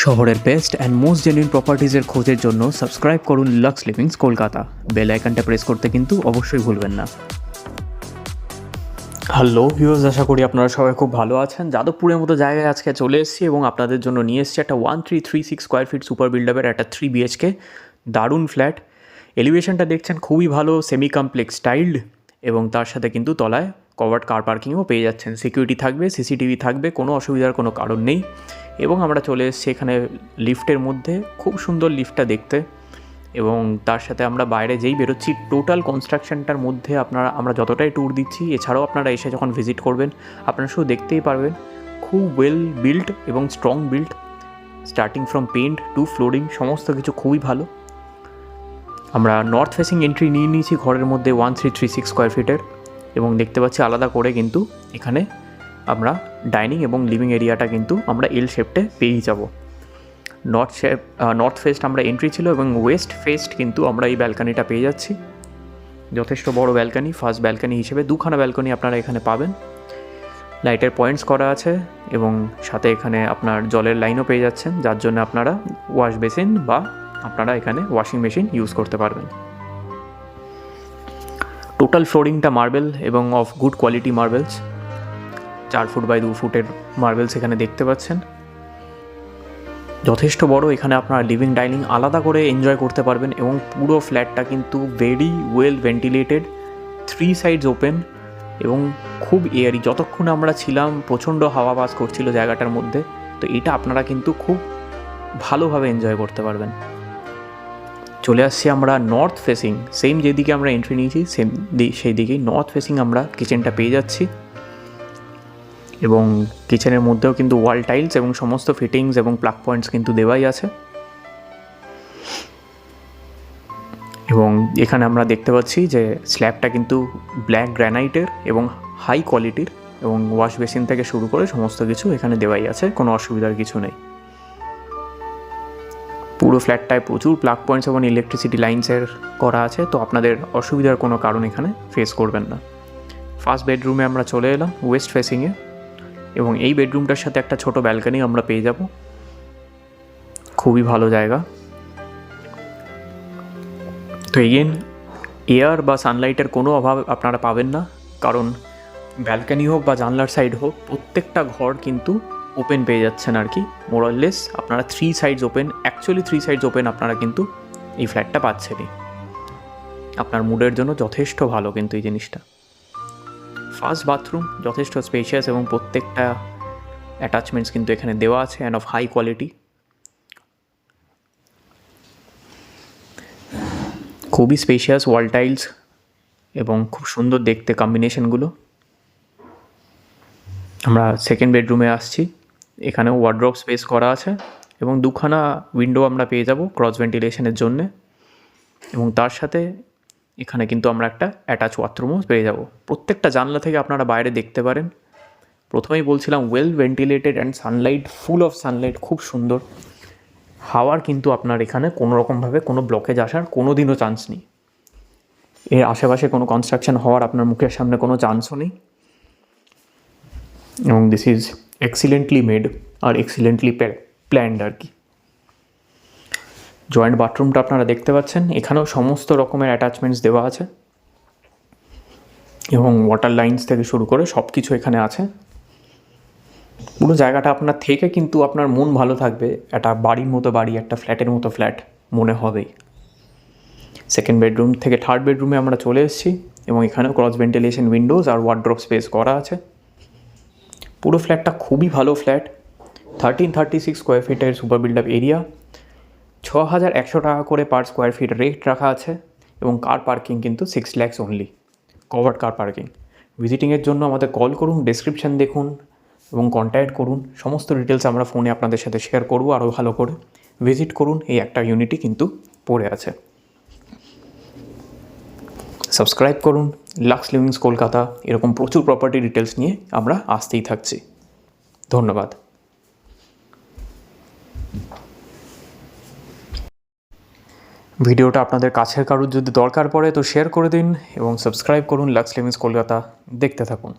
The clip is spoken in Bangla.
শহরের বেস্ট অ্যান্ড মোস্ট জেনুইন প্রপার্টিজের খোঁজের জন্য সাবস্ক্রাইব করুন লাক্স লিভিংস কলকাতা। বেল আইকনটা প্রেস করতে কিন্তু অবশ্যই ভুলবেন না। হ্যালো ভিউয়ার্স, আশা করি আপনারা সবাই খুব ভালো আছেন। যাদবপুরের মতো জায়গায় আজকে চলে এসেছি এবং আপনাদের জন্য নিয়ে এসেছি একটা 1336 স্কোয়ার ফিট সুপার বিল্ডআপের একটা 3 BHK দারুণ ফ্ল্যাট। এলিভেশনটা দেখছেন খুবই ভালো, সেমি কমপ্লেক্স স্টাইলড, এবং তার সাথে কিন্তু তলায় কভার্ড কার পার্কিংও পেয়ে যাচ্ছেন। সিকিউরিটি থাকবে, সিসিটিভি থাকবে, কোনো অসুবিধার কোনো কারণ নেই। এবং আমরা চলে এসেছি এখানে লিফটের মধ্যে, খুব সুন্দর লিফটটা দেখতে। এবং তার সাথে আমরা বাইরে যেই বেরোচ্ছি, টোটাল কনস্ট্রাকশনটার মধ্যে আমরা যতটাই ট্যুর দিচ্ছি, এছাড়াও আপনারা এসে যখন ভিজিট করবেন আপনারা শুধু দেখতেই পারবেন খুব ওয়েল বিল্ড এবং strong build. Starting from paint to flooring সমস্ত কিছু খুবই ভালো। আমরা নর্থ ফেসিং এন্ট্রি নিয়ে নিয়েছি ঘরের মধ্যে 1336 স্কোয়ার ফিটের, এবং দেখতে পাচ্ছি আলাদা করে কিন্তু এখানে আমরা ডাইনিং এবং লিভিং এরিয়াটা কিন্তু আমরা এল শেপটে পেয়েই যাব। নর্থ ফেস্ট আমরা এন্ট্রি ছিল, এবং ওয়েস্ট ফেস্ট কিন্তু আমরা এই ব্যালকানিটা পেয়ে যাচ্ছি। যথেষ্ট বড় ব্যালকানি, ফার্স্ট ব্যালকানি হিসেবে দুখানা ব্যালকানি আপনারা এখানে পাবেন। লাইটের পয়েন্টস করা আছে, এবং সাথে এখানে আপনার জলের লাইনও পেয়ে যাচ্ছেন, যার জন্য আপনারা ওয়াশ বেসিন বা আপনারা এখানে ওয়াশিং মেশিন ইউজ করতে পারবেন। টোটাল ফ্লোরিংটা মার্বেল এবং of good quality marbles, 4 foot by 2 ফুটের মার্বেলস এখানে দেখতে পাচ্ছেন। যথেষ্ট বড়, এখানে আপনারা লিভিং ডাইনিং আলাদা করে এনজয় করতে পারবেন, এবং পুরো ফ্ল্যাটটা কিন্তু very well ventilated, 3 sides open এবং খুব এয়ারি। যতক্ষণ আমরা ছিলাম প্রচণ্ড হাওয়া বাস করছিল জায়গাটার মধ্যে, তো এটা আপনারা কিন্তু খুব ভালোভাবে এনজয় করতে পারবেন। চলে আসছি আমরা নর্থ ফেসিং, সেম যেদিকে আমরা এন্ট্রি নিয়েছি সেই দিকেই নর্থ ফেসিং আমরা কিচেনটা পেয়ে যাচ্ছি। এবং কিচেনের মধ্যেও কিন্তু ওয়াল টাইলস এবং সমস্ত ফিটিংস এবং প্লাগ পয়েন্টস কিন্তু দেওয়াই আছে। এবং এখানে আমরা দেখতে পাচ্ছি যে স্ল্যাবটা কিন্তু ব্ল্যাক গ্রানাইটের এবং হাই কোয়ালিটির, এবং ওয়াশ বেসিন থেকে শুরু করে সমস্ত কিছু এখানে দেওয়াই আছে, কোনো অসুবিধার কিছু নেই। পুরো ফ্ল্যাটটায় প্রচুর প্লাগ পয়েন্টস এবং ইলেকট্রিসিটি লাইন্সের করা আছে, তো আপনাদের অসুবিধার কোনো কারণ এখানে ফেস করবেন না। ফার্স্ট বেডরুমে আমরা চলে এলাম ওয়েস্ট ফেসিংয়ে, এবং এই বেডরুমটার সাথে একটা ছোট ব্যালকানি আমরা পেয়ে যাব। খুবই ভালো জায়গা। তো এগেন এয়ার বা সানলাইটের কোনো অভাব আপনারা পাবেন না, কারণ ব্যালকানি হোক বা জানলার সাইড হোক, প্রত্যেকটা ঘর কিন্তু ওপেন পেয়ে যাচ্ছেন আর কি, মোরলেস আপনারা 3 sides open, actually 3 sides open আপনারা কিন্তু এই ফ্ল্যাটটা পাচ্ছেনই। আপনার মুডের জন্য যথেষ্ট ভালো কিন্তু এই জিনিসটা। ফার্স্ট বাথরুম যথেষ্ট স্পেশিয়াস, এবং প্রত্যেকটা অ্যাটাচমেন্টস কিন্তু এখানে দেওয়া আছে অ্যান্ড অফ হাই কোয়ালিটি। খুবই স্পেশিয়াস ওয়াল টাইলস এবং খুব সুন্দর দেখতে কম্বিনেশনগুলো। আমরা সেকেন্ড বেডরুমে আসছি, এখানেও ওয়ার্ড্রপ স্পেস করা আছে, এবং দুখানা উইন্ডো আমরা পেয়ে যাব ক্রস ভেন্টিলেশনের জন্যে, এবং তার সাথে এখানে কিন্তু আমরা একটা অ্যাটাচ বাথরুমও পেয়ে যাব। প্রত্যেকটা জানলা থেকে আপনারা বাইরে দেখতে পারেন। প্রথমেই বলছিলাম well ventilated and Sunlight, full of Sunlight, খুব সুন্দর। হাওয়ার কিন্তু আপনার এখানে কোনো রকমভাবে কোনো ব্লকেজ আসার কোনো দিনও চান্স নেই। এর আশেপাশে কোনো কনস্ট্রাকশন হওয়ার আপনার মুখের সামনে কোনো চান্সও নেই। এবং this is এক্সিলেন্টলি made R এক্সিলেন্টলি planned আর কি। জয়েন্ট বাথরুমটা আপনারা দেখতে পাচ্ছেন, এখানেও সমস্ত রকমের অ্যাটাচমেন্টস দেওয়া আছে, এবং ওয়াটার লাইন্স থেকে শুরু করে সব কিছু এখানে আছে। পুরো জায়গাটা আপনার থেকে কিন্তু আপনার মন ভালো থাকবে, একটা বাড়ির মতো বাড়ি, একটা ফ্ল্যাটের মতো ফ্ল্যাট মনে হবেই। সেকেন্ড বেডরুম থেকে থার্ড বেডরুমে আমরা চলে এসেছি, এবং এখানেও ক্রস ভেন্টিলেশন উইন্ডোজ আর ওয়ার্ড্রপ স্পেস করা আছে। পুরো ফ্ল্যাটটা খুবই ভালো ফ্ল্যাট, 1336 স্কোয়ার ফিটের সুপার বিল্ডআপ এরিয়া, 6100 টাকা করে পার স্কোয়ার ফিট রেট রাখা আছে, এবং কার পার্কিং কিন্তু 6 lakhs only, covered car parking. ভিজিটিংয়ের জন্য আমাদের কল করুন, ডেসক্রিপশান দেখুন এবং কন্ট্যাক্ট করুন। সমস্ত ডিটেলস আমরা ফোনে আপনাদের সাথে শেয়ার করবো আরও ভালো করে। ভিজিট করুন, এই একটা ইউনিটই কিন্তু পড়ে আছে। সাবস্ক্রাইব করুন লাক্স লিভিংস কলকাতা, এরকম প্রচুর প্রপার্টি ডিটেলস নিয়ে আমরা আসতেই থাকছি। ধন্যবাদ। ভিডিওটা আপনাদের কাছের কারোর যদি দরকার পড়ে তো শেয়ার করে দিন, এবং সাবস্ক্রাইব করুন লাক্স লিভিংস কলকাতা, দেখতে থাকুন।